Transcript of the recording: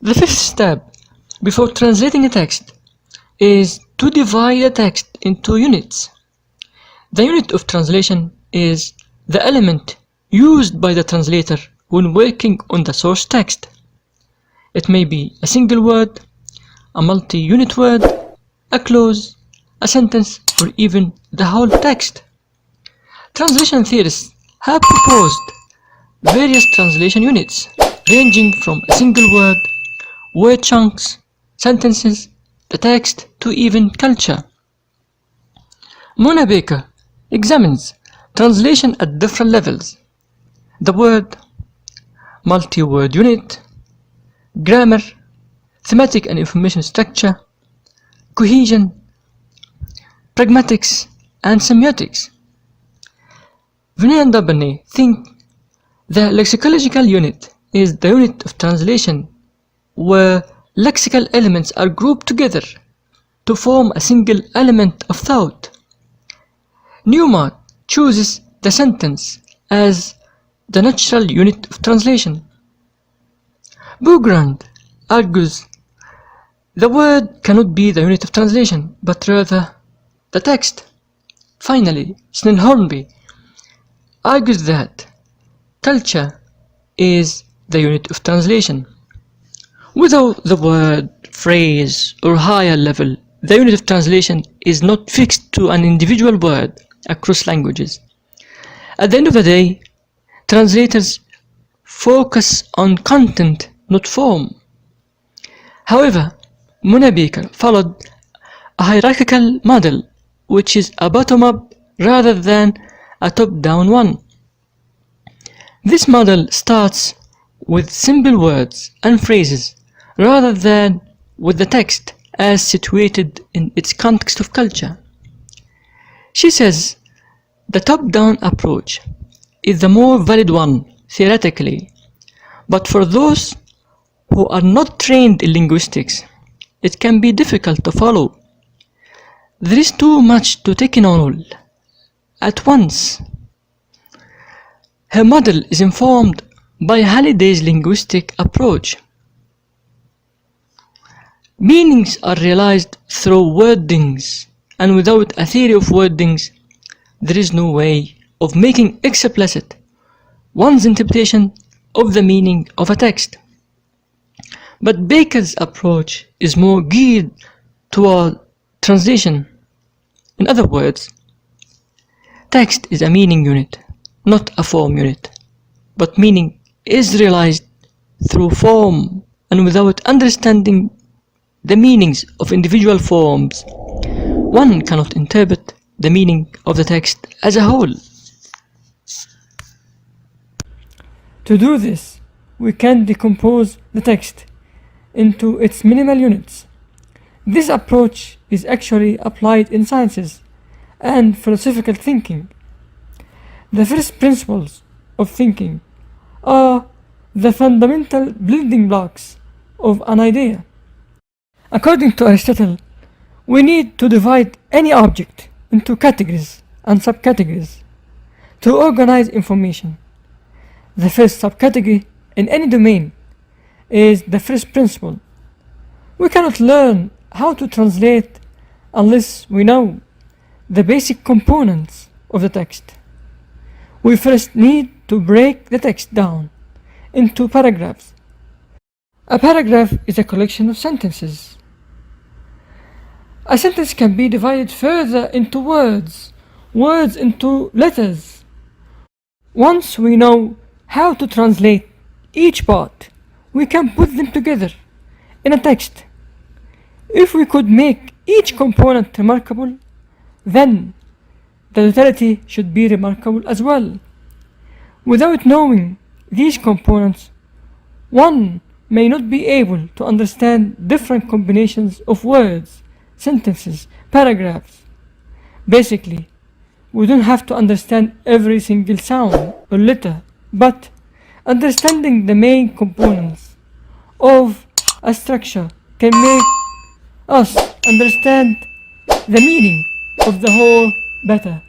The fifth step before translating a text is to divide a text into units. The unit of translation is the element used by the translator when working on the source text. It may be a single word, a multi-unit word, a clause, a sentence, or even the whole text. Translation theorists have proposed various translation units ranging from a single word, word chunks, sentences, the text, to even culture. Mona Baker examines translation at different levels: the word, multi-word unit, grammar, thematic and information structure, cohesion, pragmatics, and semiotics. Vinay and Dabane think the lexicological unit is the unit of translation where lexical elements are grouped together to form a single element of thought. Newmark chooses the sentence as the natural unit of translation. Bougrand argues the word cannot be the unit of translation, but rather the text. Finally, Snell Hornby argues that culture is the unit of translation. Without the word, phrase, or higher level, the unit of translation is not fixed to an individual word across languages. At the end of the day, translators focus on content, not form. However, Mona Baker followed a hierarchical model, which is a bottom-up rather than a top-down one. This model starts with simple words and phrases rather than with the text as situated in its context of culture. She says the top-down approach is the more valid one theoretically, but for those who are not trained in linguistics, it can be difficult to follow. There is too much to take in all at once. Her model is informed by Halliday's linguistic approach. Meanings are realized through wordings, and without a theory of wordings, there is no way of making explicit one's interpretation of the meaning of a text. But Baker's approach is more geared toward translation. In other words, text is a meaning unit, not a form unit, but meaning is realized through form, and without understanding the meanings of individual forms, one cannot interpret the meaning of the text as a whole. To do this, we can decompose the text into its minimal units. This approach is actually applied in sciences and philosophical thinking. The first principles of thinking are the fundamental building blocks of an idea. According to Aristotle, we need to divide any object into categories and subcategories to organize information. The first subcategory in any domain is the first principle. We cannot learn how to translate unless we know the basic components of the text. We first need to break the text down into paragraphs. A paragraph is a collection of sentences. A sentence can be divided further into words into letters. Once we know how to translate each part, we can put them together in a text. If we could make each component remarkable, then the totality should be remarkable as well. Without knowing these components, one may not be able to understand different combinations of words, sentences, paragraphs. Basically, we don't have to understand every single sound or letter, but understanding the main components of a structure can make us understand the meaning of the whole better.